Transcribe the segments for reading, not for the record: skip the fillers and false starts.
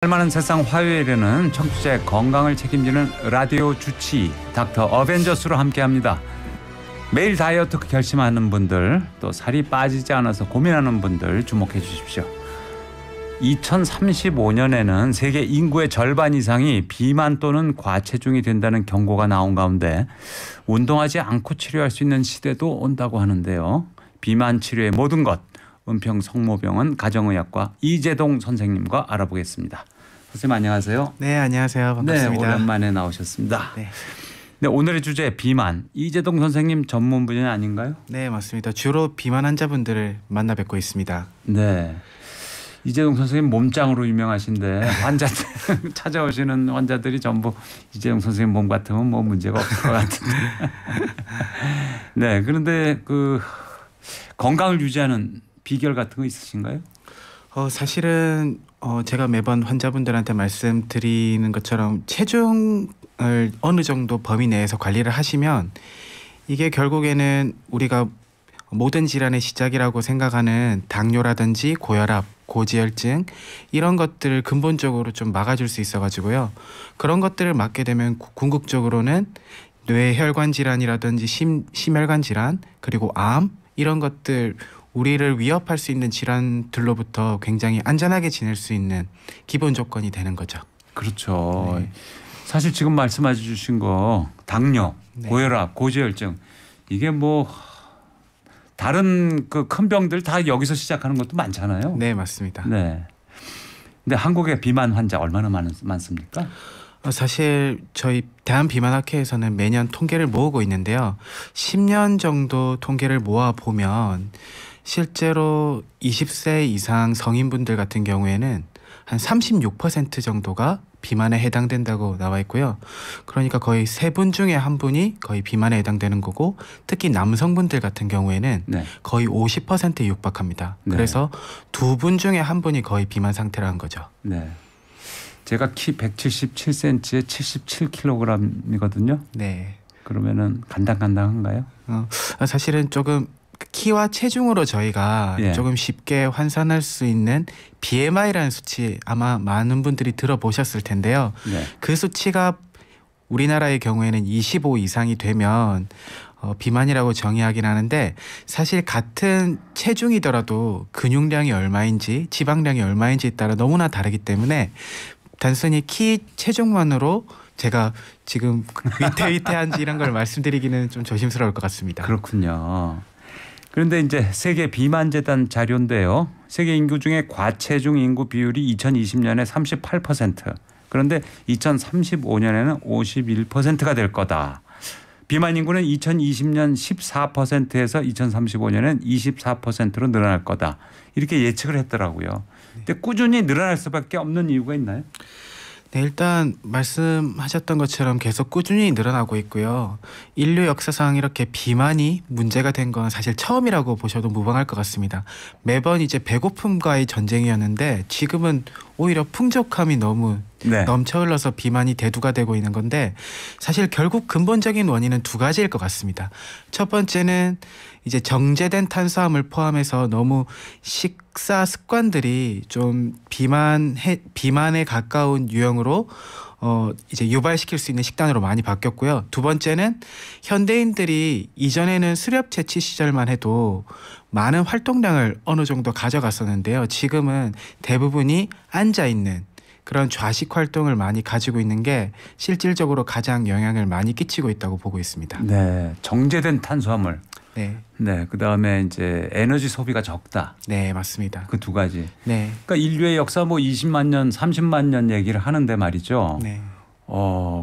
많은 세상 화요일에는 청취자의 건강을 책임지는 라디오 주치 닥터 어벤져스로 함께합니다. 매일 다이어트 결심하는 분들, 또 살이 빠지지 않아서 고민하는 분들 주목해 주십시오. 2035년에는 세계 인구의 절반 이상이 비만 또는 과체중이 된다는 경고가 나온 가운데 운동하지 않고 치료할 수 있는 시대도 온다고 하는데요. 비만 치료의 모든 것, 은평성모병원 가정의학과 이재동 선생님과 알아보겠습니다. 선생님 안녕하세요. 네, 안녕하세요. 반갑습니다. 네, 오랜만에 나오셨습니다. 네. 네, 오늘의 주제 비만. 이재동 선생님 전문 분야 아닌가요? 네, 맞습니다. 주로 비만 환자분들을 만나 뵙고 있습니다. 네. 이재동 선생님 몸짱으로 유명하신데 환자들 찾아오시는 환자들이 전부 이재동 선생님 몸 같으면 뭐 문제가 없을 것 같은데. 네, 그런데 그 건강을 유지하는 비결 같은 거 있으신가요? 사실은 제가 매번 환자분들한테 말씀드리는 것처럼 체중을 어느 정도 범위 내에서 관리를 하시면 이게 결국에는 우리가 모든 질환의 시작이라고 생각하는 당뇨라든지 고혈압, 고지혈증 이런 것들을 근본적으로 좀 막아줄 수 있어가지고요. 그런 것들을 막게 되면 궁극적으로는 뇌혈관 질환이라든지 심혈관 질환 그리고 암 이런 것들 우리를 위협할 수 있는 질환들로부터 굉장히 안전하게 지낼 수 있는 기본 조건이 되는 거죠. 그렇죠. 네. 사실 지금 말씀해 주신 거 당뇨, 네. 고혈압, 고지혈증 이게 뭐 다른 그 큰 병들 다 여기서 시작하는 것도 많잖아요. 네, 맞습니다. 네. 근데 한국의 비만 환자 얼마나 많습니까? 사실 저희 대한비만학회에서는 매년 통계를 모으고 있는데요. 10년 정도 통계를 모아 보면 실제로 20세 이상 성인분들 같은 경우에는 한 36% 정도가 비만에 해당된다고 나와 있고요. 그러니까 거의 3분 중에 1분이 거의 비만에 해당되는 거고 특히 남성분들 같은 경우에는 네. 거의 50%에 육박합니다. 네. 그래서 2분 중에 1분이 거의 비만 상태라는 거죠. 네. 제가 키 177cm에 77kg이거든요. 네. 그러면은 간당간당한가요? 사실은 조금 키와 체중으로 저희가 예. 조금 쉽게 환산할 수 있는 BMI라는 수치 아마 많은 분들이 들어보셨을 텐데요. 네. 그 수치가 우리나라의 경우에는 25 이상이 되면 비만이라고 정의하긴 하는데 사실 같은 체중이더라도 근육량이 얼마인지 지방량이 얼마인지에 따라 너무나 다르기 때문에 단순히 키 체중만으로 제가 지금 위태위태한지 이런 걸 말씀드리기는 좀 조심스러울 것 같습니다. 그렇군요. 그런데 이제 세계 비만재단 자료인데요. 세계 인구 중에 과체중 인구 비율이 2020년에 38%. 그런데 2035년에는 51%가 될 거다. 비만 인구는 2020년 14%에서 2035년엔 24%로 늘어날 거다. 이렇게 예측을 했더라고요. 근데 꾸준히 늘어날 수밖에 없는 이유가 있나요? 네, 일단 말씀하셨던 것처럼 계속 꾸준히 늘어나고 있고요. 인류 역사상 이렇게 비만이 문제가 된 건 사실 처음이라고 보셔도 무방할 것 같습니다. 매번 이제 배고픔과의 전쟁이었는데 지금은 오히려 풍족함이 너무 네. 넘쳐 흘러서 비만이 대두가 되고 있는 건데 사실 결국 근본적인 원인은 2가지일 것 같습니다. 첫 번째는 이제 정제된 탄수화물 포함해서 너무 식사 습관들이 좀 비만에 가까운 유형으로 이제 유발시킬 수 있는 식단으로 많이 바뀌었고요. 2번째는 현대인들이 이전에는 수렵 채취 시절만 해도 많은 활동량을 어느 정도 가져갔었는데요. 지금은 대부분이 앉아 있는 그런 좌식 활동을 많이 가지고 있는 게 실질적으로 가장 영향을 많이 끼치고 있다고 보고 있습니다. 네, 정제된 탄수화물. 네, 네, 그 다음에 이제 에너지 소비가 적다. 네, 맞습니다. 그 2가지. 네, 그러니까 인류의 역사 뭐 20만 년, 30만 년 얘기를 하는데 말이죠. 네,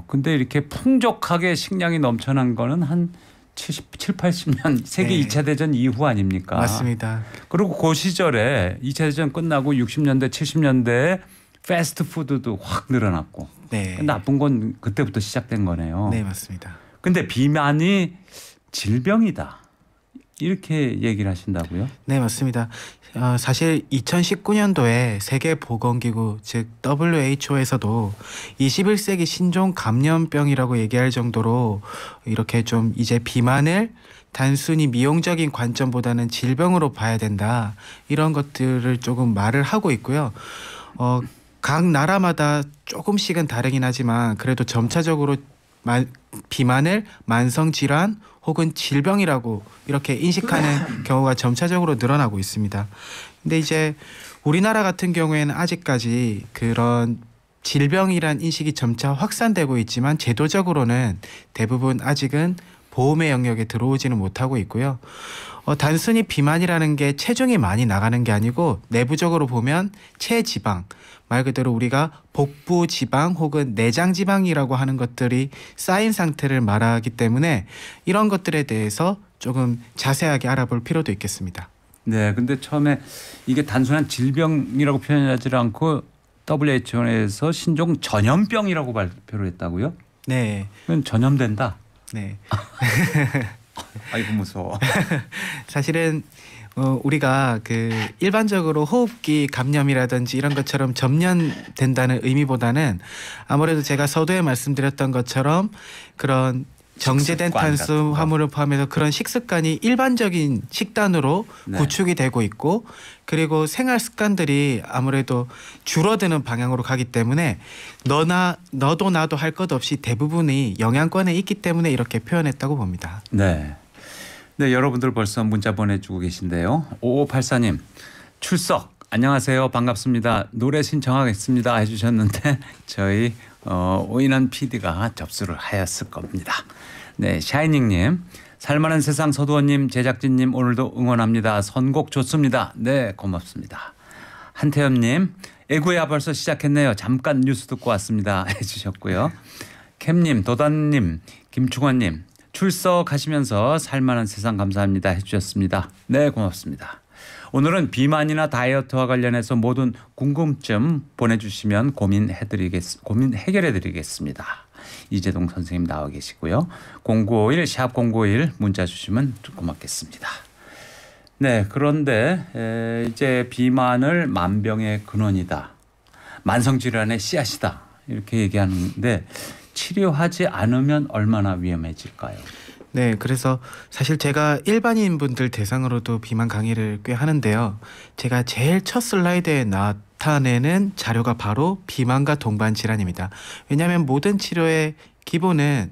근데 이렇게 풍족하게 식량이 넘쳐난 거는 한 80년 세계 네. 2차 대전 이후 아닙니까? 맞습니다. 그리고 그 시절에 2차 대전 끝나고 60년대, 70년대에 패스트푸드도 확 늘어났고 네, 나쁜 건 그때부터 시작된 거네요. 네, 맞습니다. 근데 비만이 질병이다. 이렇게 얘기를 하신다고요? 네, 맞습니다. 사실 2019년도에 세계보건기구 즉 WHO에서도 21세기 신종 감염병이라고 얘기할 정도로 이렇게 좀 이제 비만을 단순히 미용적인 관점보다는 질병으로 봐야 된다 이런 것들을 조금 말을 하고 있고요. 각 나라마다 조금씩은 다르긴 하지만 그래도 점차적으로 비만을 만성 질환 혹은 질병이라고 이렇게 인식하는 경우가 점차적으로 늘어나고 있습니다. 근데 이제 우리나라 같은 경우에는 아직까지 그런 질병이란 인식이 점차 확산되고 있지만 제도적으로는 대부분 아직은 보험의 영역에 들어오지는 못하고 있고요. 단순히 비만이라는 게 체중이 많이 나가는 게 아니고 내부적으로 보면 체지방, 말 그대로 우리가 복부 지방 혹은 내장 지방이라고 하는 것들이 쌓인 상태를 말하기 때문에 이런 것들에 대해서 조금 자세하게 알아볼 필요도 있겠습니다. 네, 근데 처음에 이게 단순한 질병이라고 표현하지 않고 WHO에서 신종 전염병이라고 발표를 했다고요? 네. 그건 전염된다. 네. 아이고 무서워. 사실은 우리가 그 일반적으로 호흡기 감염이라든지 이런 것처럼 점령된다는 의미보다는 아무래도 제가 서두에 말씀드렸던 것처럼 그런 정제된 탄수화물을 포함해서 그런 식습관이 일반적인 식단으로 네. 구축이 되고 있고 그리고 생활 습관들이 아무래도 줄어드는 방향으로 가기 때문에 너도 나도 할 것 없이 대부분이 영양권에 있기 때문에 이렇게 표현했다고 봅니다. 네. 네, 여러분들 벌써 문자 보내주고 계신데요. 5584님 출석 안녕하세요. 반갑습니다. 노래 신청하겠습니다 해주셨는데 저희 오인환 PD가 접수를 하였을 겁니다. 네, 샤이닝님 살만한 세상 서두원님 제작진님 오늘도 응원합니다. 선곡 좋습니다. 네, 고맙습니다. 한태엽님 애구야 벌써 시작했네요. 잠깐 뉴스 듣고 왔습니다 해주셨고요. 캠님 도단님 김충원님 출석하시면서 살만한 세상 감사합니다 해주셨습니다. 네, 고맙습니다. 오늘은 비만이나 다이어트와 관련해서 모든 궁금증 보내주시면 고민 해결해드리겠습니다. 이재동 선생님 나와 계시고요. 0951 샵 0951 문자 주시면 고맙겠습니다. 네, 그런데 이제 비만을 만병의 근원이다. 만성질환의 씨앗이다. 이렇게 얘기하는데 치료하지 않으면 얼마나 위험해질까요? 네, 그래서 사실 제가 일반인 분들 대상으로도 비만 강의를 꽤 하는데요. 제가 제일 첫 슬라이드에 나타내는 자료가 바로 비만과 동반 질환입니다. 왜냐하면 모든 치료의 기본은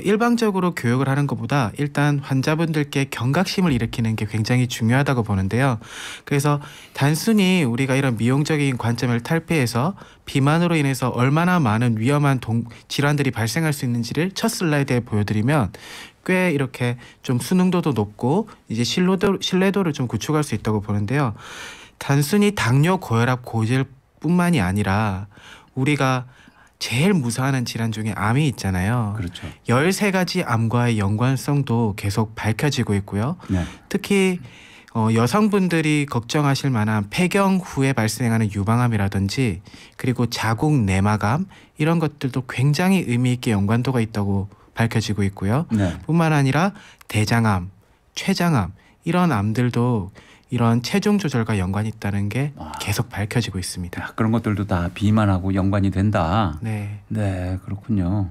일방적으로 교육을 하는 것보다 일단 환자분들께 경각심을 일으키는 게 굉장히 중요하다고 보는데요. 그래서 단순히 우리가 이런 미용적인 관점을 탈피해서 비만으로 인해서 얼마나 많은 위험한 질환들이 발생할 수 있는지를 첫 슬라이드에 보여드리면 꽤 이렇게 좀 수능도도 높고 이제 신뢰도를 좀 구축할 수 있다고 보는데요. 단순히 당뇨, 고혈압, 고지혈뿐만이 아니라 우리가 제일 무서워하는 질환 중에 암이 있잖아요. 그렇죠. 13가지 암과의 연관성도 계속 밝혀지고 있고요. 네. 특히 여성분들이 걱정하실 만한 폐경 후에 발생하는 유방암이라든지 그리고 자궁 내막암 이런 것들도 굉장히 의미 있게 연관도가 있다고 밝혀지고 있고요. 네. 뿐만 아니라 대장암, 췌장암 이런 암들도 이런 체중 조절과 연관이 있다는 게 계속 밝혀지고 있습니다. 그런 것들도 다 비만하고 연관이 된다. 네. 네, 그렇군요.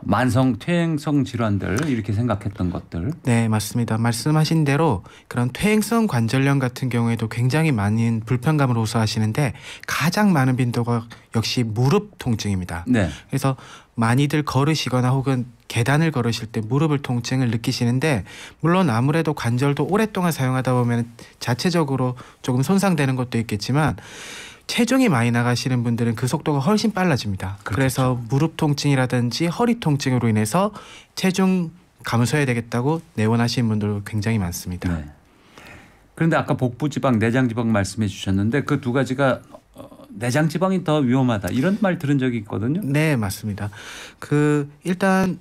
만성 퇴행성 질환들 이렇게 생각했던 것들. 네, 맞습니다. 말씀하신 대로 그런 퇴행성 관절염 같은 경우에도 굉장히 많은 불편감을 호소하시는데 가장 많은 빈도가 역시 무릎 통증입니다. 네. 그래서 많이들 걸으시거나 혹은 계단을 걸으실 때 무릎을 통증을 느끼시는데 물론 아무래도 관절도 오랫동안 사용하다 보면 자체적으로 조금 손상되는 것도 있겠지만 체중이 많이 나가시는 분들은 그 속도가 훨씬 빨라집니다. 그렇겠죠. 그래서 무릎 통증이라든지 허리 통증으로 인해서 체중 감소해야 되겠다고 내원하시는 분들 굉장히 많습니다. 네. 그런데 아까 복부지방, 내장지방 말씀해 주셨는데 그 두 가지가 내장지방이 더 위험하다 이런 말 들은 적이 있거든요. 네, 맞습니다. 일단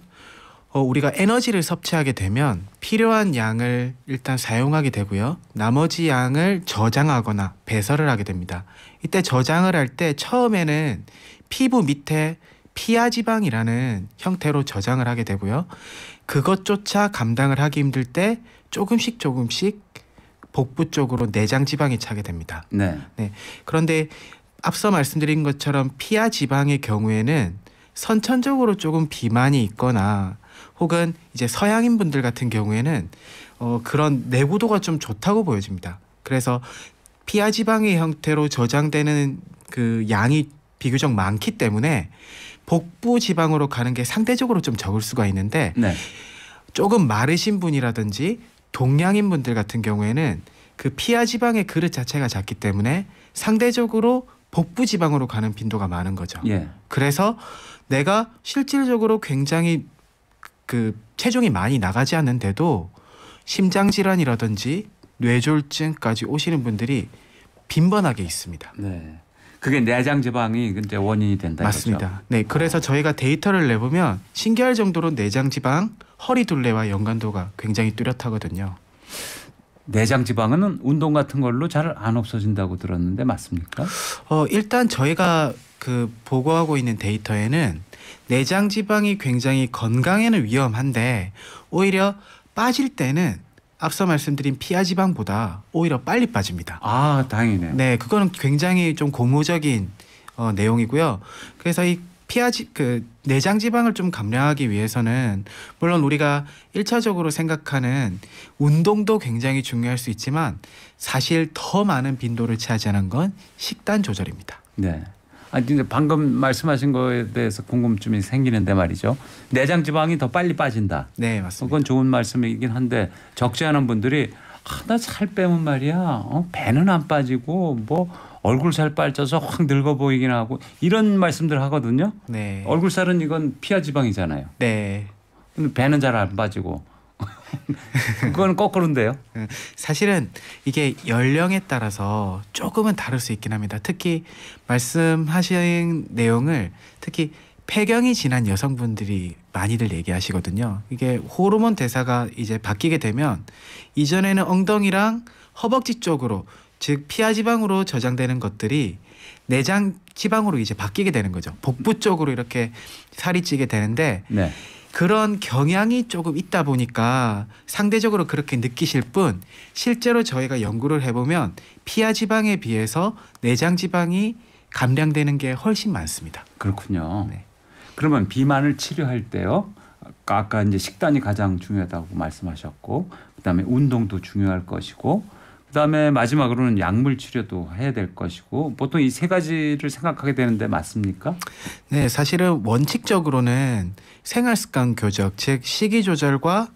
우리가 에너지를 섭취하게 되면 필요한 양을 일단 사용하게 되고요. 나머지 양을 저장하거나 배설을 하게 됩니다. 이때 저장을 할 때 처음에는 피부 밑에 피하지방이라는 형태로 저장을 하게 되고요. 그것조차 감당을 하기 힘들 때 조금씩 복부 쪽으로 내장지방이 차게 됩니다. 네. 네. 그런데 앞서 말씀드린 것처럼 피하지방의 경우에는 선천적으로 조금 비만이 있거나 혹은 이제 서양인 분들 같은 경우에는 그런 내구도가 좀 좋다고 보여집니다. 그래서 피하 지방의 형태로 저장되는 그 양이 비교적 많기 때문에 복부 지방으로 가는 게 상대적으로 좀 적을 수가 있는데 네. 조금 마르신 분이라든지 동양인 분들 같은 경우에는 그 피하 지방의 그릇 자체가 작기 때문에 상대적으로 복부 지방으로 가는 빈도가 많은 거죠. 예. 그래서 내가 실질적으로 굉장히 그 체중이 많이 나가지 않는데도 심장 질환이라든지 뇌졸중까지 오시는 분들이 빈번하게 있습니다. 네. 그게 내장 지방이 이제 원인이 된다. 맞습니다. 이거죠? 네, 그래서 저희가 데이터를 내보면 신기할 정도로 내장 지방, 허리 둘레와 연관도가 굉장히 뚜렷하거든요. 내장 지방은 운동 같은 걸로 잘 안 없어진다고 들었는데 맞습니까? 일단 저희가 그 보고하고 있는 데이터에는 내장 지방이 굉장히 건강에는 위험한데 오히려 빠질 때는 앞서 말씀드린 피하 지방보다 오히려 빨리 빠집니다. 아, 다행이네요. 네, 그거는 굉장히 좀 고무적인 내용이고요. 그래서 이 그 내장 지방을 좀 감량하기 위해서는 물론 우리가 1차적으로 생각하는 운동도 굉장히 중요할 수 있지만 사실 더 많은 빈도를 차지하는 건 식단 조절입니다. 네. 아니 근데 방금 말씀하신 거에 대해서 궁금증이 생기는데 말이죠. 내장 지방이 더 빨리 빠진다. 네, 맞습니다. 그건 좋은 말씀이긴 한데 적지 않은 분들이 나 살 빼면 말이야. 배는 안 빠지고 뭐 얼굴 살 빠져서 확 늙어 보이긴 하고 이런 말씀들 하거든요. 네. 얼굴 살은 이건 피하 지방이잖아요. 네. 근데 배는 잘 안 빠지고. 그건 거꾸로인데요. 사실은 이게 연령에 따라서 조금은 다를 수 있긴 합니다. 특히 말씀하신 내용을 특히 폐경이 지난 여성분들이 많이들 얘기하시거든요. 이게 호르몬 대사가 이제 바뀌게 되면 이전에는 엉덩이랑 허벅지 쪽으로 즉 피하 지방으로 저장되는 것들이 내장 지방으로 이제 바뀌게 되는 거죠. 복부 쪽으로 이렇게 살이 찌게 되는데 네. 그런 경향이 조금 있다 보니까 상대적으로 그렇게 느끼실 뿐 실제로 저희가 연구를 해보면 피하 지방에 비해서 내장 지방이 감량되는 게 훨씬 많습니다. 그렇군요. 네. 그러면 비만을 치료할 때요. 아까 이제 식단이 가장 중요하다고 말씀하셨고 그다음에 운동도 중요할 것이고 그다음에 마지막으로는 약물 치료도 해야 될 것이고 보통 이 세 가지를 생각하게 되는데 맞습니까? 네, 사실은 원칙적으로는 생활습관 교정, 즉 식이 조절과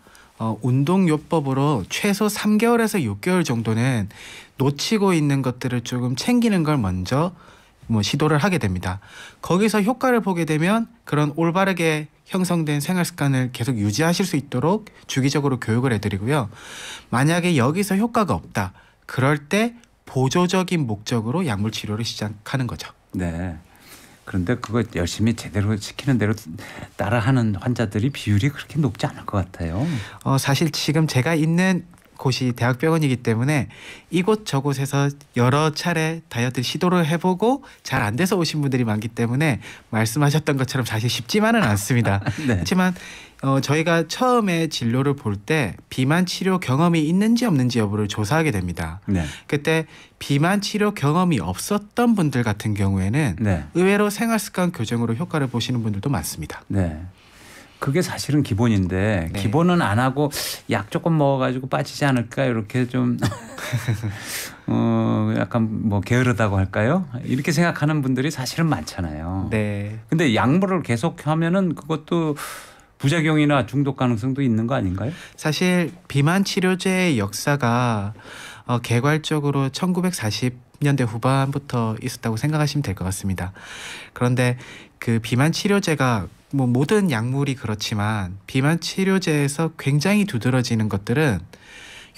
운동 요법으로 최소 3개월에서 6개월 정도는 놓치고 있는 것들을 조금 챙기는 걸 먼저 시도를 하게 됩니다. 거기서 효과를 보게 되면 그런 올바르게 형성된 생활 습관을 계속 유지하실 수 있도록 주기적으로 교육을 해드리고요. 만약에 여기서 효과가 없다. 그럴 때 보조적인 목적으로 약물 치료를 시작하는 거죠. 네. 그런데 그거 열심히 제대로 시키는 대로 따라하는 환자들이 비율이 그렇게 높지 않을 것 같아요. 사실 지금 제가 있는 곳이 대학병원이기 때문에 이곳 저곳에서 여러 차례 다이어트 시도를 해보고 잘 안 돼서 오신 분들이 많기 때문에 말씀하셨던 것처럼 사실 쉽지만은 않습니다. 네. 그렇지만 저희가 처음에 진료를 볼 때 비만 치료 경험이 있는지 없는지 여부를 조사하게 됩니다. 네. 그때 비만 치료 경험이 없었던 분들 같은 경우에는 네. 의외로 생활습관 교정으로 효과를 보시는 분들도 많습니다. 네. 그게 사실은 기본인데 네. 기본은 안 하고 약 조금 먹어가지고 빠지지 않을까 이렇게 좀 약간 게으르다고 할까요? 이렇게 생각하는 분들이 사실은 많잖아요. 네. 근데 약물을 계속하면은 그것도 부작용이나 중독 가능성도 있는 거 아닌가요? 사실 비만 치료제의 역사가 개괄적으로 1940년대 후반부터 있었다고 생각하시면 될 것 같습니다. 그런데 그 비만 치료제가 모든 약물이 그렇지만 비만 치료제에서 굉장히 두드러지는 것들은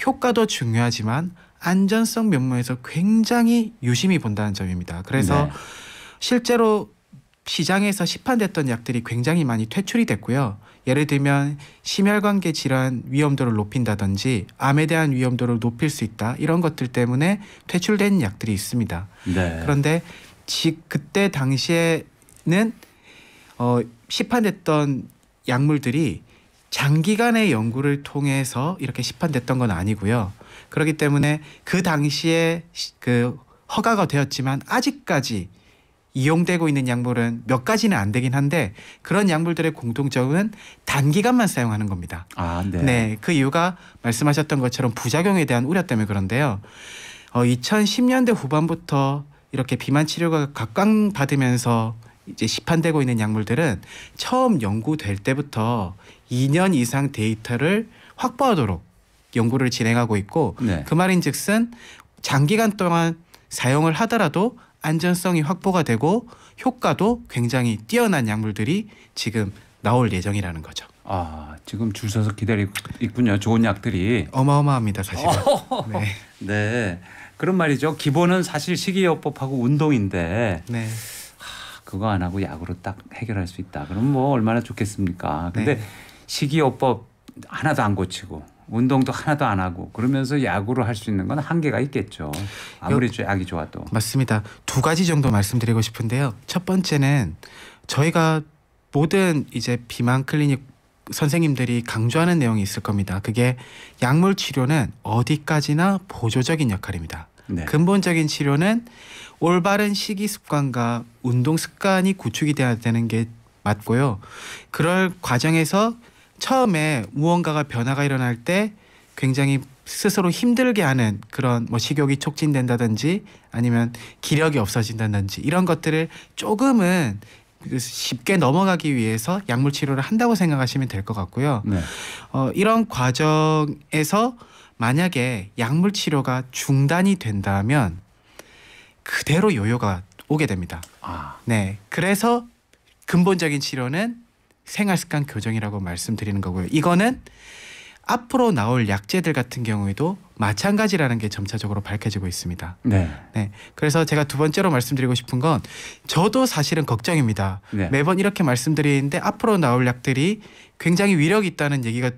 효과도 중요하지만 안전성 면모에서 굉장히 유심히 본다는 점입니다. 그래서 네. 실제로 시장에서 시판됐던 약들이 굉장히 많이 퇴출이 됐고요. 예를 들면 심혈관계 질환 위험도를 높인다든지 암에 대한 위험도를 높일 수 있다. 이런 것들 때문에 퇴출된 약들이 있습니다. 네. 그런데 그때 당시에는 시판됐던 약물들이 장기간의 연구를 통해서 이렇게 시판됐던 건 아니고요. 그렇기 때문에 그 당시에 그 허가가 되었지만 아직까지 이용되고 있는 약물은 몇 가지는 안 되긴 한데 그런 약물들의 공통점은 단기간만 사용하는 겁니다. 아, 네. 네, 그 이유가 말씀하셨던 것처럼 부작용에 대한 우려 때문에 그런데요. 2010년대 후반부터 이렇게 비만 치료가 각광받으면서 이제 시판되고 있는 약물들은 처음 연구될 때부터 2년 이상 데이터를 확보하도록 연구를 진행하고 있고 네. 그 말인즉슨 장기간 동안 사용을 하더라도 안전성이 확보가 되고 효과도 굉장히 뛰어난 약물들이 지금 나올 예정이라는 거죠. 아, 지금 줄 서서 기다리고 있군요. 좋은 약들이. 어마어마합니다, 사실은. 네. 네. 그런 말이죠. 기본은 사실 식이요법하고 운동인데 네. 그거 안 하고 약으로 딱 해결할 수 있다. 그럼 뭐 얼마나 좋겠습니까? 근데 네. 식이요법 하나도 안 고치고 운동도 하나도 안 하고 그러면서 약으로 할 수 있는 건 한계가 있겠죠. 아무리 약이 좋아도. 맞습니다. 두 가지 정도 말씀드리고 싶은데요. 첫 번째는 저희가 모든 이제 비만 클리닉 선생님들이 강조하는 내용이 있을 겁니다. 그게 약물 치료는 어디까지나 보조적인 역할입니다. 네. 근본적인 치료는 올바른 식이 습관과 운동 습관이 구축이 돼야 되는 게 맞고요. 그럴 과정에서 처음에 무언가가 변화가 일어날 때 굉장히 스스로 힘들게 하는 그런 뭐 식욕이 촉진된다든지 아니면 기력이 없어진다든지 이런 것들을 조금은 쉽게 넘어가기 위해서 약물 치료를 한다고 생각하시면 될 것 같고요. 네. 이런 과정에서 만약에 약물 치료가 중단이 된다면 그대로 요요가 오게 됩니다. 아, 네, 그래서 근본적인 치료는 생활습관 교정이라고 말씀드리는 거고요. 이거는 앞으로 나올 약제들 같은 경우에도 마찬가지라는 게 점차적으로 밝혀지고 있습니다. 네. 네, 그래서 제가 두 번째로 말씀드리고 싶은 건 저도 사실은 걱정입니다. 네. 매번 이렇게 말씀드리는데 앞으로 나올 약들이 굉장히 위력이 있다는 얘기가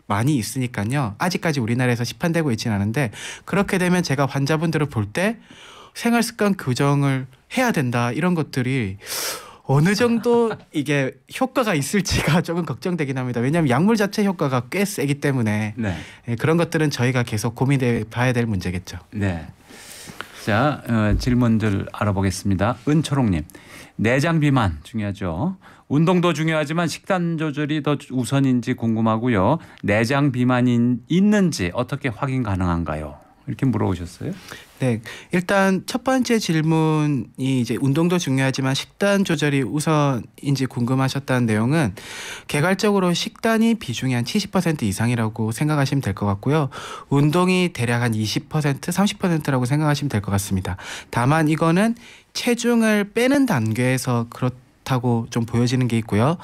많이 있으니까요. 아직까지 우리나라에서 시판되고 있지는 않은데 그렇게 되면 제가 환자분들을 볼 때 생활습관 교정을 해야 된다 이런 것들이 어느 정도 이게 효과가 있을지가 조금 걱정되긴 합니다. 왜냐하면 약물 자체 효과가 꽤 세기 때문에 네. 그런 것들은 저희가 계속 고민해 봐야 될 문제겠죠. 네. 자, 질문들 알아보겠습니다. 은초롱님, 내장 비만 중요하죠. 운동도 중요하지만 식단 조절이 더 우선인지 궁금하고요. 내장 비만이 있는지 어떻게 확인 가능한가요? 이렇게 물어보셨어요. 네, 일단 첫 번째 질문이 이제 운동도 중요하지만 식단 조절이 우선인지 궁금하셨다는 내용은 개괄적으로 식단이 비중이 한 70% 이상이라고 생각하시면 될 것 같고요. 운동이 대략 한 20%, 30%라고 생각하시면 될 것 같습니다. 다만 이거는 체중을 빼는 단계에서 그렇다고 좀 보여지는 게 있고요.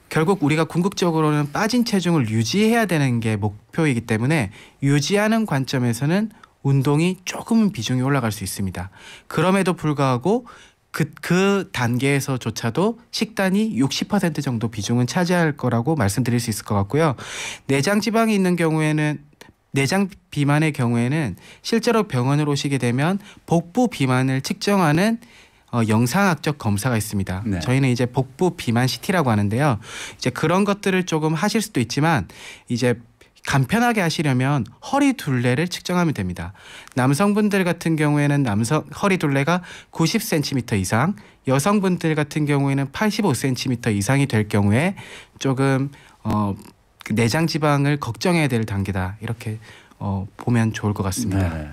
결국 우리가 궁극적으로는 빠진 체중을 유지해야 되는 게 목표이기 때문에 유지하는 관점에서는 운동이 조금은 비중이 올라갈 수 있습니다. 그럼에도 불구하고 그 단계에서조차도 식단이 60% 정도 비중은 차지할 거라고 말씀드릴 수 있을 것 같고요. 내장 지방이 있는 경우에는 내장 비만의 경우에는 실제로 병원으로 오시게 되면 복부 비만을 측정하는 영상학적 검사가 있습니다. 네. 저희는 이제 복부 비만 CT라고 하는데요. 이제 그런 것들을 조금 하실 수도 있지만 이제 간편하게 하시려면 허리 둘레를 측정하면 됩니다. 남성분들 같은 경우에는 허리 둘레가 90cm 이상, 여성분들 같은 경우에는 85cm 이상이 될 경우에 조금 내장 지방을 걱정해야 될 단계다. 이렇게 보면 좋을 것 같습니다. 네.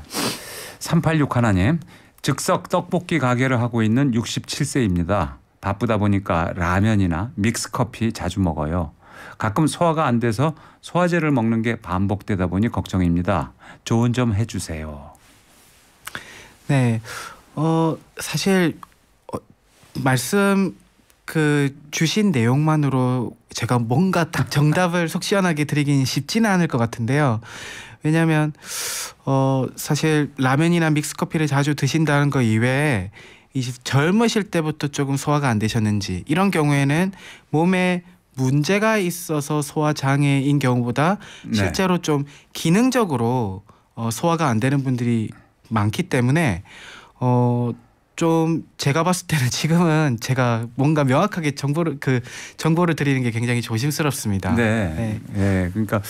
386 하나님, 즉석 떡볶이 가게를 하고 있는 67세입니다. 바쁘다 보니까 라면이나 믹스커피 자주 먹어요. 가끔 소화가 안 돼서 소화제를 먹는 게 반복되다 보니 걱정입니다. 조언 좀 해주세요. 네, 사실 말씀 주신 내용만으로 제가 뭔가 딱 정답을 속 시원하게 드리긴 쉽지는 않을 것 같은데요. 왜냐하면 사실 라면이나 믹스커피를 자주 드신다는 거 이외에 이제 젊으실 때부터 조금 소화가 안 되셨는지 이런 경우에는 몸에 문제가 있어서 소화 장애인 경우보다 실제로 좀 기능적으로 소화가 안 되는 분들이 많기 때문에 좀 제가 봤을 때는 지금은 제가 뭔가 명확하게 정보를 드리는 게 굉장히 조심스럽습니다. 네. 네. 그러니까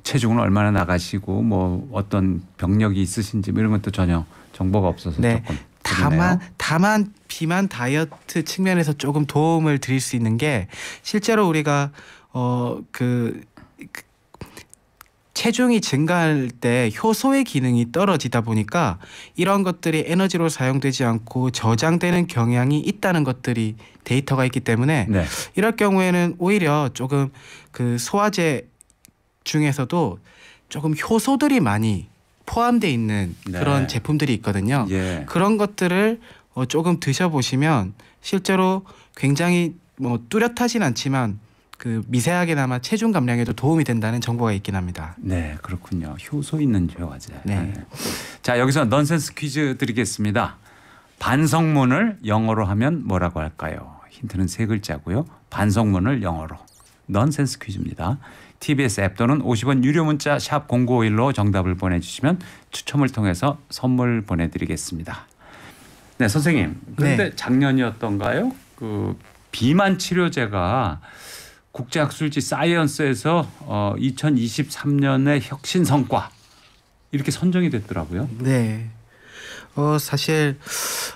체중은 얼마나 나가시고 뭐 어떤 병력이 있으신지 뭐 이런 것도 전혀 정보가 없어서 네. 조금 다만 비만 다이어트 측면에서 조금 도움을 드릴 수 있는 게 실제로 우리가 체중이 증가할 때 효소의 기능이 떨어지다 보니까 이런 것들이 에너지로 사용되지 않고 저장되는 경향이 있다는 것들이 데이터가 있기 때문에 네. 이럴 경우에는 오히려 조금 그 소화제 중에서도 조금 효소들이 많이 포함되어 있는 네. 그런 제품들이 있거든요. 예. 그런 것들을 조금 드셔보시면 실제로 굉장히 뭐 뚜렷하진 않지만 그 미세하게나마 체중 감량에도 도움이 된다는 정보가 있긴 합니다. 네, 그렇군요. 효소 있는 저화제. 네. 자, 여기서 넌센스 퀴즈 드리겠습니다. 반성문을 영어로 하면 뭐라고 할까요? 힌트는 세 글자고요. 반성문을 영어로. 넌센스 퀴즈입니다. TBS 앱 또는 50원 유료 문자 샵 0951로 정답을 보내주시면 추첨을 통해서 선물 보내드리겠습니다. 네, 선생님. 그런데 네. 작년이었던가요? 그 비만 치료제가 국제학술지 사이언스에서 2023년의 혁신 성과 이렇게 선정이 됐더라고요. 네. 사실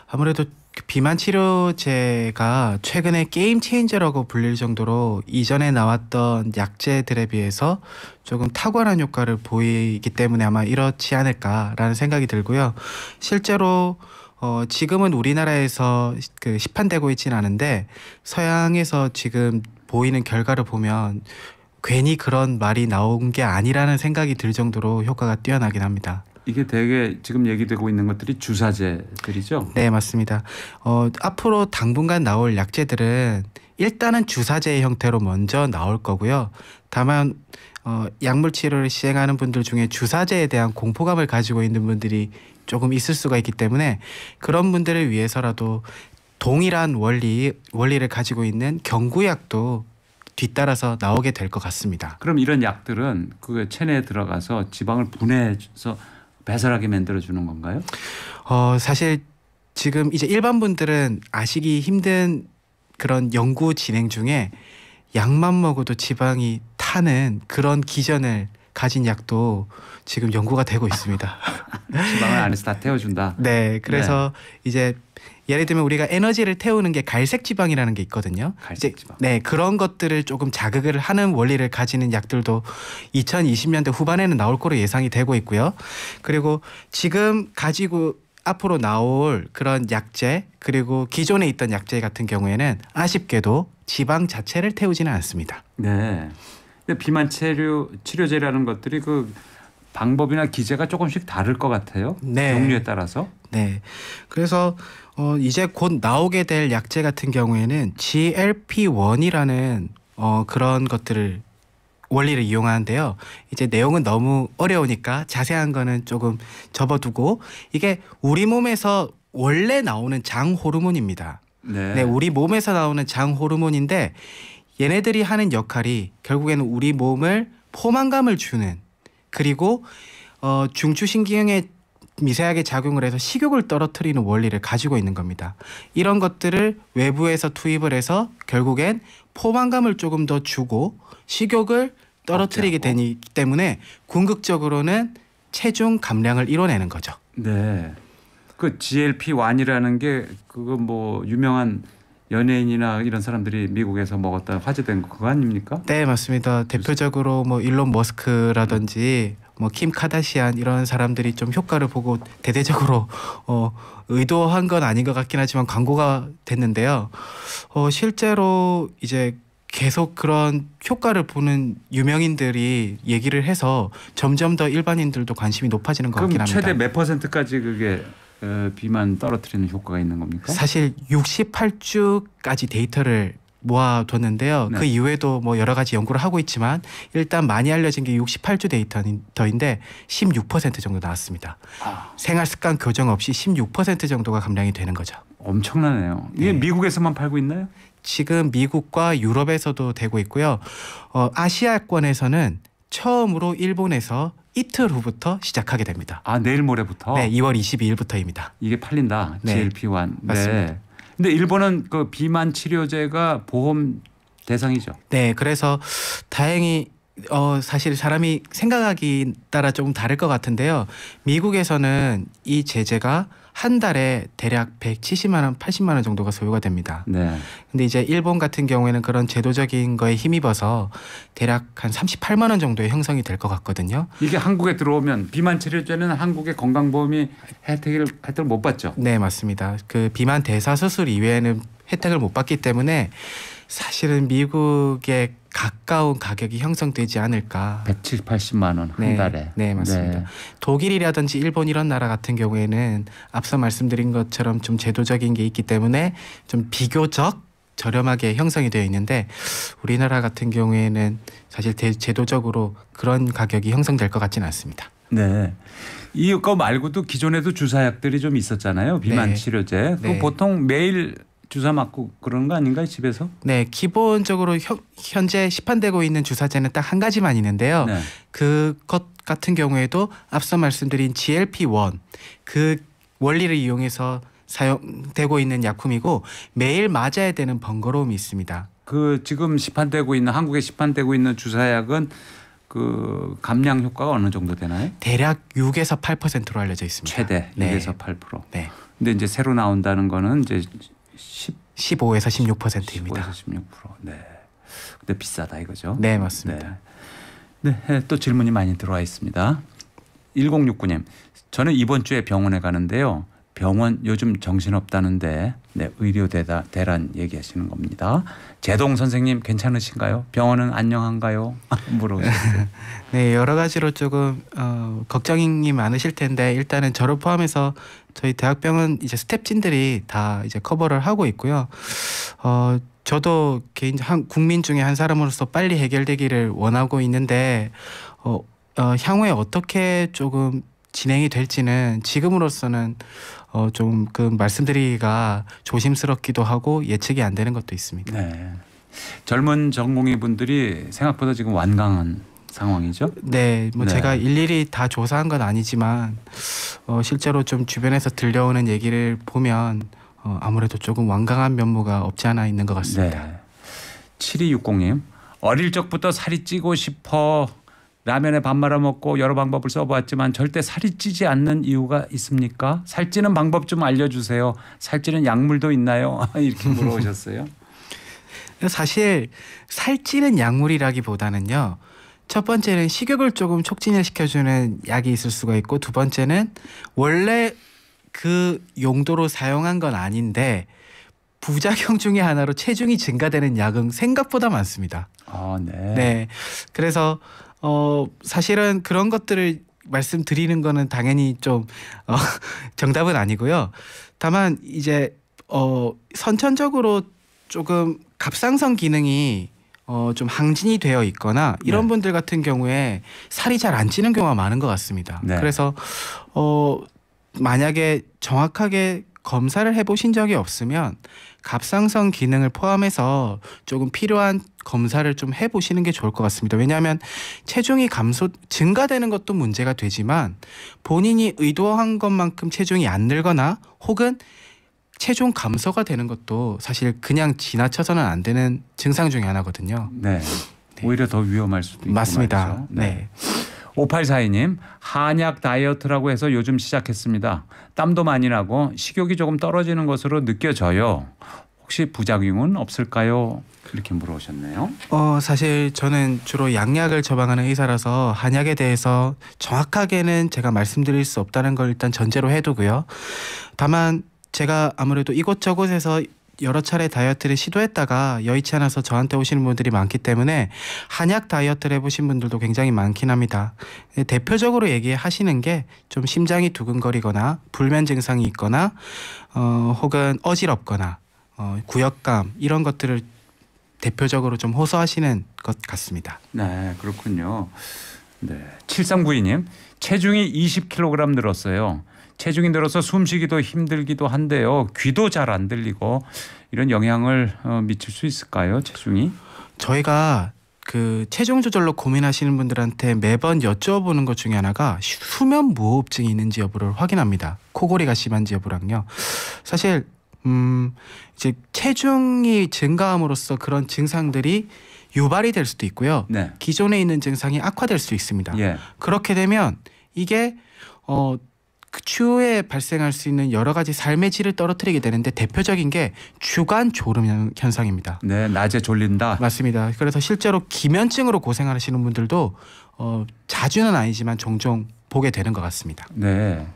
아무래도 비만 치료제가 최근에 게임 체인저라고 불릴 정도로 이전에 나왔던 약제들에 비해서 조금 탁월한 효과를 보이기 때문에 아마 이렇지 않을까라는 생각이 들고요. 실제로 지금은 우리나라에서 그 시판되고 있지는 않은데 서양에서 지금 보이는 결과를 보면 괜히 그런 말이 나온 게 아니라는 생각이 들 정도로 효과가 뛰어나긴 합니다. 이게 되게 지금 얘기되고 있는 것들이 주사제들이죠? 네, 맞습니다. 앞으로 당분간 나올 약제들은 일단은 주사제의 형태로 먼저 나올 거고요. 다만 약물 치료를 시행하는 분들 중에 주사제에 대한 공포감을 가지고 있는 분들이 조금 있을 수가 있기 때문에 그런 분들을 위해서라도 동일한 원리를 가지고 있는 경구약도 뒤따라서 나오게 될 것 같습니다. 그럼 이런 약들은 그 체내에 들어가서 지방을 분해해서 배설하게 만들어주는 건가요? 사실 지금 이제 일반 분들은 아시기 힘든 그런 연구 진행 중에 약만 먹어도 지방이 타는 그런 기전을 가진 약도 지금 연구가 되고 있습니다. 지방을 안에서 다 태워준다. 네, 그래서 이제 예를 들면 우리가 에너지를 태우는 게 갈색 지방이라는 게 있거든요. 갈색 지방. 네, 그런 것들을 조금 자극을 하는 원리를 가지는 약들도 2020년대 후반에는 나올 거로 예상이 되고 있고요. 그리고 지금 가지고 앞으로 나올 그런 약제 그리고 기존에 있던 약제 같은 경우에는 아쉽게도 지방 자체를 태우지는 않습니다. 네. 근데 비만 치료제라는 것들이 그 방법이나 기제가 조금씩 다를 것 같아요. 네. 종류에 따라서. 네. 그래서 이제 곧 나오게 될 약제 같은 경우에는 GLP-1이라는 그런 것들을 원리를 이용하는데요. 이제 내용은 너무 어려우니까 자세한 거는 조금 접어두고 이게 우리 몸에서 원래 나오는 장 호르몬입니다. 네. 네, 우리 몸에서 나오는 장 호르몬인데 얘네들이 하는 역할이 결국에는 우리 몸을 포만감을 주는 그리고 중추신경에 미세하게 작용을 해서 식욕을 떨어뜨리는 원리를 가지고 있는 겁니다. 이런 것들을 외부에서 투입을 해서 결국엔 포만감을 조금 더 주고 식욕을 떨어뜨리게 되기 때문에 궁극적으로는 체중 감량을 이뤄내는 거죠. 네. 그 GLP-1이라는 게 그거 뭐 유명한 연예인이나 이런 사람들이 미국에서 먹었다 화제된 거 그거 아닙니까? 네, 맞습니다. 대표적으로 뭐 일론 머스크라든지 뭐 킴 카다시안 이런 사람들이 좀 효과를 보고 대대적으로 의도한 건 아닌 것 같긴 하지만 광고가 됐는데요. 실제로 이제 계속 그런 효과를 보는 유명인들이 얘기를 해서 점점 더 일반인들도 관심이 높아지는 것 같긴 그럼 합니다. 최대 몇 %까지 그게 비만 떨어뜨리는 효과가 있는 겁니까? 사실 68주까지 데이터를 모아뒀는데요. 네. 그 이후에도 뭐 여러 가지 연구를 하고 있지만 일단 많이 알려진 게 68주 데이터인데 16% 정도 나왔습니다. 생활 습관 교정 없이 16% 정도가 감량이 되는 거죠. 엄청나네요. 이게 네. 미국에서만 팔고 있나요? 지금 미국과 유럽에서도 되고 있고요. 아시아권에서는 처음으로 일본에서 이틀 후부터 시작하게 됩니다. 아, 내일 모레부터? 네, 2월 22일부터입니다. 이게 팔린다. 네. GLP-1. 맞습니다. 네. 근데 일본은 그 비만 치료제가 보험 대상이죠. 네, 그래서 다행히 사실 사람이 생각하기 따라 조금 다를 것 같은데요. 미국에서는 이 제재가 한 달에 대략 170만 원, 80만 원 정도가 소요가 됩니다. 네. 근데 이제 일본 같은 경우에는 그런 제도적인 거에 힘입어서 대략 한 38만 원 정도의 형성이 될 것 같거든요. 이게 한국에 들어오면 비만 치료제는 한국의 건강보험이 혜택을 못 받죠. 네, 맞습니다. 그 비만 대사 수술 이외에는 혜택을 못 받기 때문에 사실은 미국에 가까운 가격이 형성되지 않을까. 170, 80만 원 한 네, 달에. 네, 맞습니다. 네. 독일이라든지 일본 이런 나라 같은 경우에는 앞서 말씀드린 것처럼 좀 제도적인 게 있기 때문에 좀 비교적 저렴하게 형성이 되어 있는데 우리나라 같은 경우에는 사실 제도적으로 그런 가격이 형성될 것 같지는 않습니다. 네. 이거 말고도 기존에도 주사약들이 좀 있었잖아요. 비만 네. 치료제. 그 네. 보통 매일 주사 맞고 그런 거 아닌가요, 집에서? 네, 기본적으로 현재 시판되고 있는 주사제는 딱 한 가지만 있는데요. 네. 그것 같은 경우에도 앞서 말씀드린 GLP-1 그 원리를 이용해서 사용되고 있는 약품이고 매일 맞아야 되는 번거로움이 있습니다. 그 지금 시판되고 있는 한국에 시판되고 있는 주사약은 그 감량 효과가 어느 정도 되나요? 대략 6에서 8%로 알려져 있습니다. 최대 네. 6에서 8%. 네. 근데 이제 새로 나온다는 거는 이제 15에서 16%입니다. 15에서 16%. 네. 근데 비싸다 이거죠. 네, 맞습니다. 네. 네, 또 질문이 많이 들어와 있습니다. 1069님, 저는 이번 주에 병원에 가는데요. 병원 요즘 정신없다는데 네, 의료 대란 얘기하시는 겁니다. 제동 선생님 괜찮으신가요? 병원은 안녕한가요? 물어보셨어요. 네, 여러 가지로 조금 걱정이 많으실 텐데 일단은 저를 포함해서 저희 대학병원 이제 스태프진들이 다 이제 커버를 하고 있고요. 저도 한 국민 중에 한 사람으로서 빨리 해결되기를 원하고 있는데 향후에 어떻게 조금 진행이 될지는 지금으로서는 좀 그 말씀드리기가 조심스럽기도 하고 예측이 안 되는 것도 있습니다. 네. 젊은 전공의 분들이 생각보다 지금 완강한 상황이죠. 네, 뭐 네. 제가 일일이 다 조사한 건 아니지만 실제로 좀 주변에서 들려오는 얘기를 보면 아무래도 조금 완강한 면모가 없지 않아 있는 것 같습니다. 네. 7260님, 어릴 적부터 살이 찌고 싶어 라면에 밥 말아 먹고 여러 방법을 써보았지만 절대 살이 찌지 않는 이유가 있습니까? 살찌는 방법 좀 알려주세요. 살찌는 약물도 있나요? 이렇게 물어보셨어요. 사실 살찌는 약물이라기보다는요. 첫 번째는 식욕을 조금 촉진을 시켜주는 약이 있을 수가 있고 두 번째는 원래 그 용도로 사용한 건 아닌데 부작용 중에 하나로 체중이 증가되는 약은 생각보다 많습니다. 아, 네. 네. 그래서 사실은 그런 것들을 말씀드리는 거는 당연히 좀 정답은 아니고요. 다만 이제 선천적으로 조금 갑상선 기능이 좀 항진이 되어 있거나 이런 네. 분들 같은 경우에 살이 잘 안 찌는 경우가 많은 것 같습니다. 네. 그래서 만약에 정확하게 검사를 해보신 적이 없으면 갑상선 기능을 포함해서 조금 필요한 검사를 좀 해보시는 게 좋을 것 같습니다. 왜냐하면 체중이 증가되는 것도 문제가 되지만 본인이 의도한 것만큼 체중이 안 늘거나 혹은 체중 감소가 되는 것도 사실 그냥 지나쳐서는 안 되는 증상 중에 하나거든요. 네. 오히려 더 위험할 수도 있고 맞습니다. 말이죠. 네. 5842님, 한약 다이어트라고 해서 요즘 시작했습니다. 땀도 많이 나고 식욕이 조금 떨어지는 것으로 느껴져요. 혹시 부작용은 없을까요? 이렇게 물어보셨네요. 사실 저는 주로 양약을 처방하는 의사라서 한약에 대해서 정확하게는 제가 말씀드릴 수 없다는 걸 일단 전제로 해두고요. 다만 제가 아무래도 이곳저곳에서 여러 차례 다이어트를 시도했다가 여의치 않아서 저한테 오시는 분들이 많기 때문에 한약 다이어트를 해보신 분들도 굉장히 많긴 합니다. 대표적으로 얘기하시는 게 좀 심장이 두근거리거나 불면 증상이 있거나 혹은 어지럽거나 구역감 이런 것들을 대표적으로 좀 호소하시는 것 같습니다. 네, 그렇군요. 네, 7392님, 체중이 20kg 늘었어요. 체중이 늘어서 숨쉬기도 힘들기도 한데요. 귀도 잘 안 들리고 이런 영향을 미칠 수 있을까요? 체중이? 저희가 그 체중 조절로 고민하시는 분들한테 매번 여쭤보는 것 중에 하나가 수면 무호흡증이 있는지 여부를 확인합니다. 코골이가 심한지 여부랑요. 사실 이제 체중이 증가함으로써 그런 증상들이 유발이 될 수도 있고요. 네. 기존에 있는 증상이 악화될 수 있습니다. 예. 그렇게 되면 이게 그 추후에 발생할 수 있는 여러 가지 삶의 질을 떨어뜨리게 되는데 대표적인 게 주간 졸음 현상입니다. 네, 낮에 졸린다. 맞습니다. 그래서 실제로 기면증으로 고생하시는 분들도 자주는 아니지만 종종 보게 되는 것 같습니다. 네.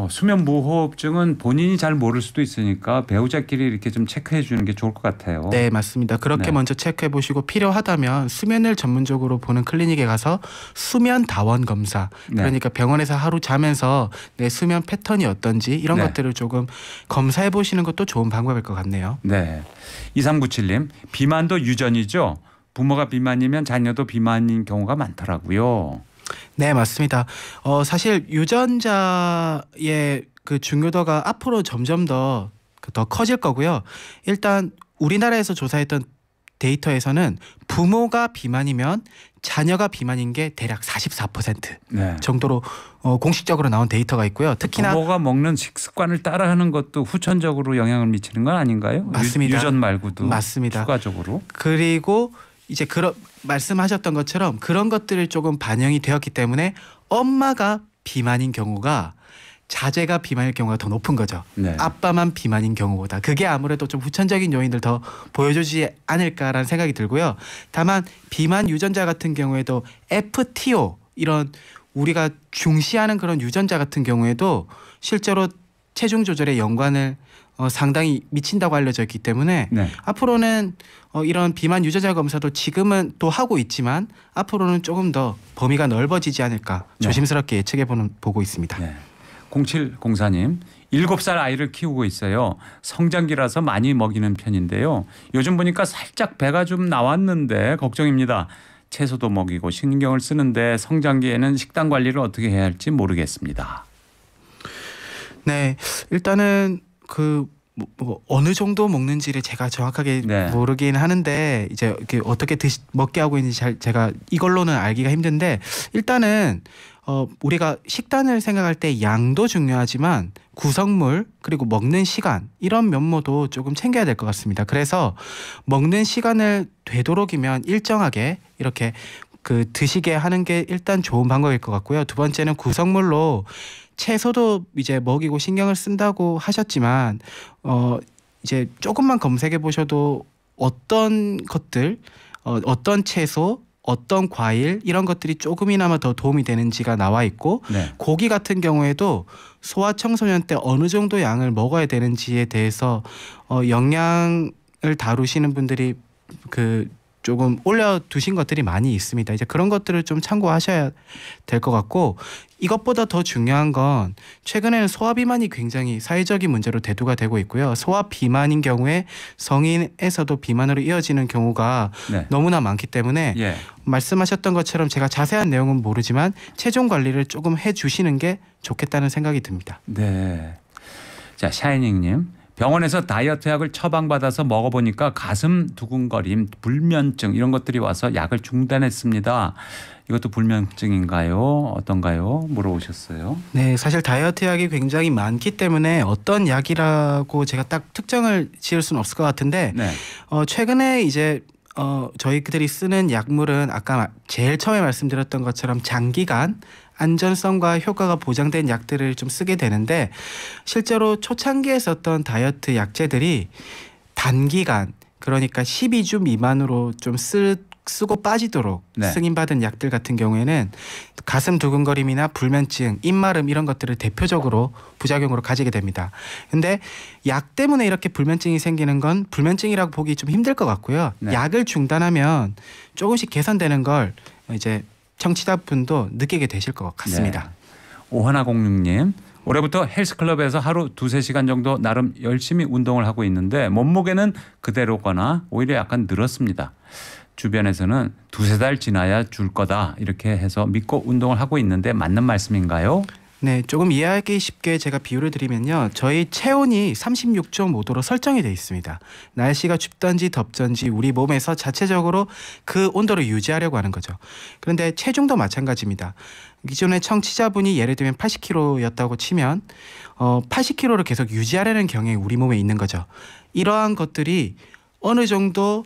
수면 무호흡증은 본인이 잘 모를 수도 있으니까 배우자끼리 이렇게 좀 체크해 주는 게 좋을 것 같아요. 네, 맞습니다. 그렇게 네. 먼저 체크해 보시고 필요하다면 수면을 전문적으로 보는 클리닉에 가서 수면 다원 검사, 네. 그러니까 병원에서 하루 자면서 내 수면 패턴이 어떤지 이런 네. 것들을 조금 검사해 보시는 것도 좋은 방법일 것 같네요. 네. 2397님, 비만도 유전이죠. 부모가 비만이면 자녀도 비만인 경우가 많더라고요. 네, 맞습니다. 사실 유전자의 그 중요도가 앞으로 점점 더 커질 거고요. 일단 우리나라에서 조사했던 데이터에서는 부모가 비만이면 자녀가 비만인 게 대략 44% 네. 정도로 공식적으로 나온 데이터가 있고요. 특히나 부모가 먹는 식습관을 따라하는 것도 후천적으로 영향을 미치는 건 아닌가요? 맞습니다. 유전 말고도 맞습니다. 추가적으로. 그리고 이제 그런 말씀하셨던 것처럼 그런 것들이 조금 반영이 되었기 때문에 엄마가 비만인 경우가 자제가 비만일 경우가 더 높은 거죠. 네. 아빠만 비만인 경우보다. 그게 아무래도 좀 후천적인 요인들 더 보여주지 않을까라는 생각이 들고요. 다만 비만 유전자 같은 경우에도 FTO 이런 우리가 중시하는 그런 유전자 같은 경우에도 실제로 체중 조절에 연관을 상당히 미친다고 알려져 있기 때문에 네. 앞으로는 이런 비만 유전자 검사도 지금은 또 하고 있지만 앞으로는 조금 더 범위가 넓어지지 않을까 조심스럽게 예측해 보고 있습니다. 네. 0704님, 7살 아이를 키우고 있어요. 성장기라서 많이 먹이는 편인데요. 요즘 보니까 살짝 배가 좀 나왔는데 걱정입니다. 채소도 먹이고 신경을 쓰는데 성장기에는 식단 관리를 어떻게 해야 할지 모르겠습니다. 네, 일단은 뭐 어느 정도 먹는지를 제가 정확하게 네. 모르긴 하는데 이제 어떻게 먹게 하고 있는지 제가 이걸로는 알기가 힘든데 일단은 우리가 식단을 생각할 때 양도 중요하지만 구성물 그리고 먹는 시간 이런 면모도 조금 챙겨야 될 것 같습니다. 그래서 먹는 시간을 되도록이면 일정하게 이렇게 드시게 하는 게 일단 좋은 방법일 것 같고요. 두 번째는 구성물로 채소도 이제 먹이고 신경을 쓴다고 하셨지만 이제 조금만 검색해 보셔도 어떤 것들 어떤 채소 어떤 과일 이런 것들이 조금이나마 더 도움이 되는지가 나와 있고 네. 고기 같은 경우에도 소아청소년 때 어느 정도 양을 먹어야 되는지에 대해서 영양을 다루시는 분들이 조금 올려두신 것들이 많이 있습니다. 이제 그런 것들을 좀 참고하셔야 될 것 같고 이것보다 더 중요한 건 최근에는 소아비만이 굉장히 사회적인 문제로 대두가 되고 있고요. 소아비만인 경우에 성인에서도 비만으로 이어지는 경우가 네. 너무나 많기 때문에 예. 말씀하셨던 것처럼 제가 자세한 내용은 모르지만 체중 관리를 조금 해주시는 게 좋겠다는 생각이 듭니다. 네. 자, 샤이닝님. 병원에서 다이어트 약을 처방받아서 먹어보니까 가슴 두근거림, 불면증 이런 것들이 와서 약을 중단했습니다. 이것도 불면증인가요? 어떤가요? 물어보셨어요. 네, 사실 다이어트 약이 굉장히 많기 때문에 어떤 약이라고 제가 딱 특정을 지을 수는 없을 것 같은데 네. 최근에 이제 저희들이 쓰는 약물은 아까 제일 처음에 말씀드렸던 것처럼 장기간 안전성과 효과가 보장된 약들을 좀 쓰게 되는데 실제로 초창기에 썼던 다이어트 약제들이 단기간 그러니까 12주 미만으로 좀 쓰고 빠지도록 네. 승인받은 약들 같은 경우에는 가슴 두근거림이나 불면증, 입마름 이런 것들을 대표적으로 부작용으로 가지게 됩니다. 근데 약 때문에 이렇게 불면증이 생기는 건 불면증이라고 보기 좀 힘들 것 같고요. 네. 약을 중단하면 조금씩 개선되는 걸 이제 청취자분도 느끼게 되실 것 같습니다. 네. 5106님. 올해부터 헬스클럽에서 하루 2-3시간 정도 나름 열심히 운동을 하고 있는데 몸무게는 그대로거나 오히려 약간 늘었습니다. 주변에서는 2-3달 지나야 줄 거다 이렇게 해서 믿고 운동을 하고 있는데 맞는 말씀인가요? 네, 조금 이해하기 쉽게 제가 비유를 드리면요. 저희 체온이 36.5도로 설정이 되어 있습니다. 날씨가 춥던지 덥던지 우리 몸에서 자체적으로 그 온도를 유지하려고 하는 거죠. 그런데 체중도 마찬가지입니다. 기존의 청취자분이 예를 들면 80kg였다고 치면 80kg를 계속 유지하려는 경향이 우리 몸에 있는 거죠. 이러한 것들이 어느 정도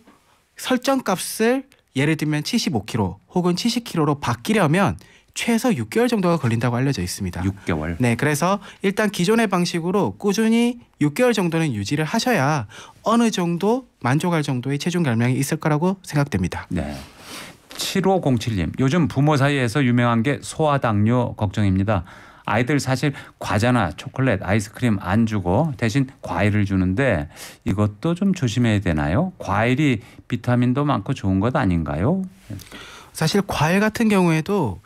설정값을 예를 들면 75kg 혹은 70kg로 바뀌려면 최소 6개월 정도가 걸린다고 알려져 있습니다. 6개월. 네, 그래서 일단 기존의 방식으로 꾸준히 6개월 정도는 유지를 하셔야 어느 정도 만족할 정도의 체중 감량이 있을 거라고 생각됩니다. 네. 7507님, 요즘 부모 사이에서 유명한 게 소아당뇨 걱정입니다. 아이들 사실 과자나 초콜릿, 아이스크림 안 주고 대신 과일을 주는데 이것도 좀 조심해야 되나요? 과일이 비타민도 많고 좋은 것 아닌가요? 사실 과일 같은 경우에도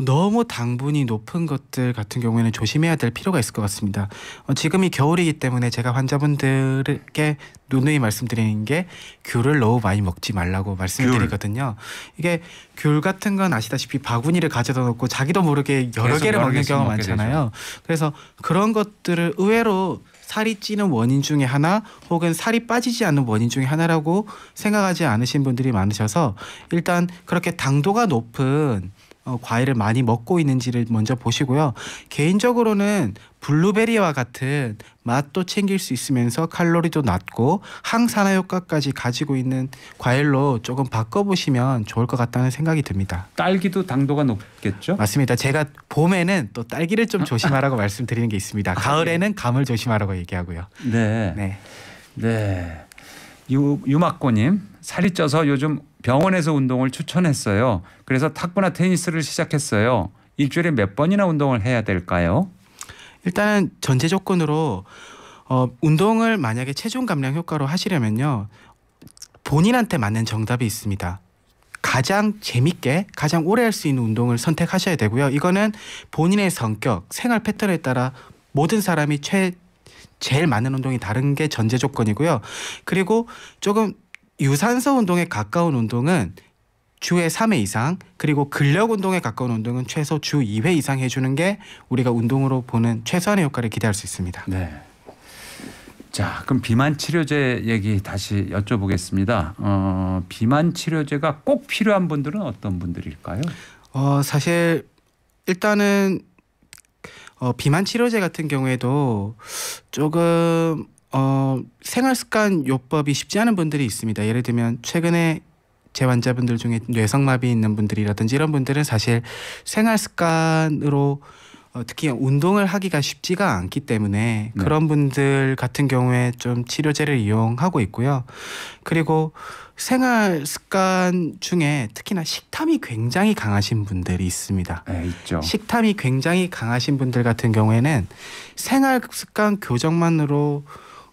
너무 당분이 높은 것들 같은 경우에는 조심해야 될 필요가 있을 것 같습니다. 지금이 겨울이기 때문에 제가 환자분들께 누누이 말씀드리는 게 귤을 너무 많이 먹지 말라고 말씀을 드리거든요. 이게 귤 같은 건 아시다시피 바구니를 가져다 놓고 자기도 모르게 여러 개를 먹는 경우가 많잖아요. 그래서 그런 것들을 의외로 살이 찌는 원인 중에 하나 혹은 살이 빠지지 않는 원인 중에 하나라고 생각하지 않으신 분들이 많으셔서 일단 그렇게 당도가 높은 과일을 많이 먹고 있는지를 먼저 보시고요. 개인적으로는 블루베리와 같은 맛도 챙길 수 있으면서 칼로리도 낮고 항산화 효과까지 가지고 있는 과일로 조금 바꿔보시면 좋을 것 같다는 생각이 듭니다. 딸기도 당도가 높겠죠? 맞습니다. 제가 봄에는 또 딸기를 좀 조심하라고 말씀드리는 게 있습니다. 가을에는 감을 조심하라고 얘기하고요. 네. 네. 네. 유막고님, 살이 쪄서 요즘 병원에서 운동을 추천했어요. 그래서 탁구나 테니스를 시작했어요. 일주일에 몇 번이나 운동을 해야 될까요? 일단은 전제 조건으로 운동을 만약에 체중 감량 효과로 하시려면요. 본인한테 맞는 정답이 있습니다. 가장 재밌게 가장 오래 할 수 있는 운동을 선택하셔야 되고요. 이거는 본인의 성격, 생활 패턴에 따라 모든 사람이 제일 맞는 운동이 다른 게 전제 조건이고요. 그리고 조금 유산소 운동에 가까운 운동은 주에 3회 이상, 그리고 근력 운동에 가까운 운동은 최소 주 2회 이상 해주는 게 우리가 운동으로 보는 최소한의 효과를 기대할 수 있습니다. 네. 자, 그럼 비만 치료제 얘기 다시 여쭤보겠습니다. 비만 치료제가 꼭 필요한 분들은 어떤 분들일까요? 사실 일단은 비만 치료제 같은 경우에도 조금 생활습관 요법이 쉽지 않은 분들이 있습니다. 예를 들면 최근에 제 환자분들 중에 뇌성마비 있는 분들이라든지 이런 분들은 사실 생활습관으로 특히 운동을 하기가 쉽지가 않기 때문에 네. 그런 분들 같은 경우에 좀 치료제를 이용하고 있고요. 그리고 생활습관 중에 특히나 식탐이 굉장히 강하신 분들이 있습니다. 네, 있죠. 식탐이 굉장히 강하신 분들 같은 경우에는 생활습관 교정만으로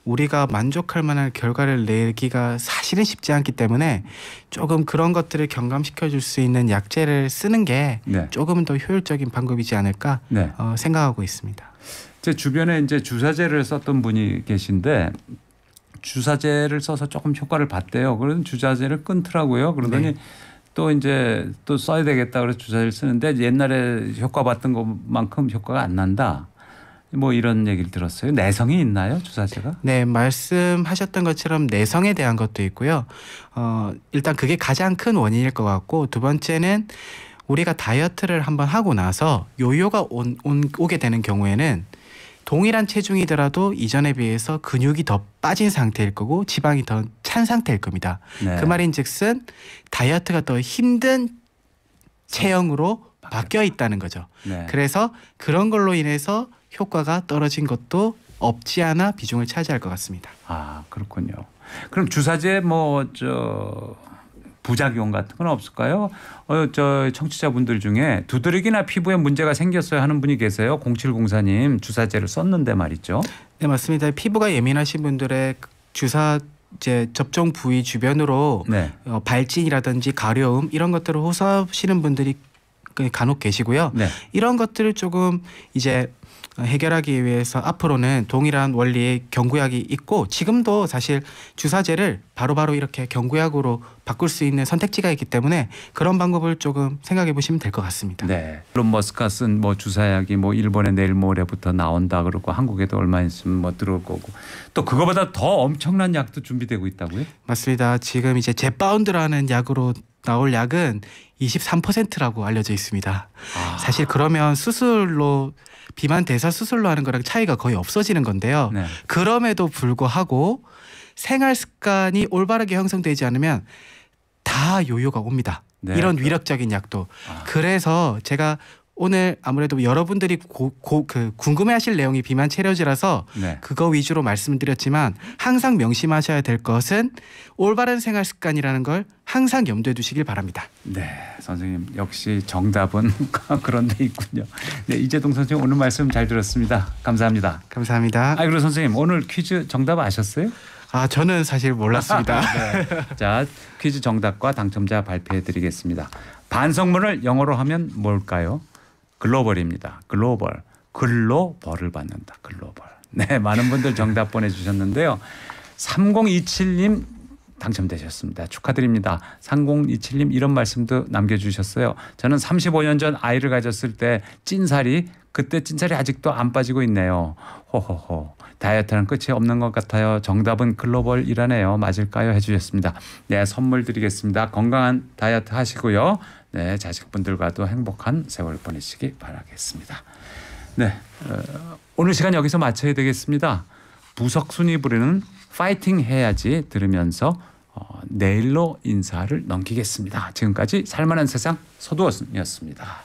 우리가 만족할 만한 결과를 내기가 사실은 쉽지 않기 때문에 조금 그런 것들을 경감시켜 줄 수 있는 약제를 쓰는 게 네. 조금은 더 효율적인 방법이지 않을까 네. 생각하고 있습니다. 제 주변에 이제 주사제를 썼던 분이 계신데 주사제를 써서 조금 효과를 봤대요. 그런 주사제를 끊더라고요. 그러더니 네. 또 이제 또 써야 되겠다 그래서 주사제를 쓰는데 옛날에 효과 봤던 것만큼 효과가 안 난다. 뭐 이런 얘기를 들었어요. 내성이 있나요, 주사제가? 네, 말씀하셨던 것처럼 내성에 대한 것도 있고요. 일단 그게 가장 큰 원인일 것 같고, 두 번째는 우리가 다이어트를 한번 하고 나서 요요가 오게 되는 경우에는 동일한 체중이더라도 이전에 비해서 근육이 더 빠진 상태일 거고 지방이 더 찬 상태일 겁니다. 네. 그 말인즉슨 다이어트가 더 힘든 체형으로 바뀌어 있다는 거죠. 네. 그래서 그런 걸로 인해서 효과가 떨어진 것도 없지 않아 비중을 차지할 것 같습니다. 아, 그렇군요. 그럼 주사제 부작용 같은 건 없을까요? 저 청취자분들 중에 두드러기나 피부에 문제가 생겼어요 하는 분이 계세요. 0704님 주사제를 썼는데 말이죠. 네, 맞습니다. 피부가 예민하신 분들의 주사제 접종 부위 주변으로 네. 발진이라든지 가려움 이런 것들을 호소하시는 분들이 간혹 계시고요. 네. 이런 것들을 조금 이제 해결하기 위해서 앞으로는 동일한 원리의 경구약이 있고 지금도 사실 주사제를 바로바로 이렇게 경구약으로 바꿀 수 있는 선택지가 있기 때문에 그런 방법을 조금 생각해 보시면 될 것 같습니다. 네. 일론 머스크가 쓴 주사약이 일본에 내일 모레부터 나온다 그러고 한국에도 얼마 있으면 들어올 거고 또 그거보다 더 엄청난 약도 준비되고 있다고요? 맞습니다. 지금 이제 제파운드라는 약으로 나올 약은 23%라고 알려져 있습니다. 사실 그러면 수술로 비만 대사 수술로 하는 거랑 차이가 거의 없어지는 건데요. 네. 그럼에도 불구하고 생활 습관이 올바르게 형성되지 않으면 다 요요가 옵니다. 네. 이런 위력적인 약도. 그래서 제가 오늘 아무래도 여러분들이 궁금해하실 내용이 비만 체려제라서 네. 그거 위주로 말씀드렸지만 항상 명심하셔야 될 것은 올바른 생활 습관이라는 걸 항상 염두에 두시길 바랍니다. 네, 선생님 역시 정답은 그런 데 있군요. 네, 이재동 선생님 오늘 말씀 잘 들었습니다. 감사합니다. 감사합니다. 그리고 선생님 오늘 퀴즈 정답 아셨어요? 저는 사실 몰랐습니다. 네. 자, 퀴즈 정답과 당첨자 발표해 드리겠습니다. 반성문을 영어로 하면 뭘까요? 글로벌입니다. 글로벌. 글로벌을 받는다. 글로벌. 네, 많은 분들 정답 보내주셨는데요. 3027님 당첨되셨습니다. 축하드립니다. 3027님 이런 말씀도 남겨주셨어요. 저는 35년 전 아이를 가졌을 때 그때 찐살이 아직도 안 빠지고 있네요. 호호호. 다이어트는 끝이 없는 것 같아요. 정답은 글로벌이라네요. 맞을까요? 해주셨습니다. 네, 선물 드리겠습니다. 건강한 다이어트 하시고요. 네, 자식분들과도 행복한 세월 보내시기 바라겠습니다. 네, 오늘 시간 여기서 마쳐야 되겠습니다. 부석순이 부르는 파이팅 해야지 들으면서 내일로 인사를 넘기겠습니다. 지금까지 살만한 세상 서두원이었습니다.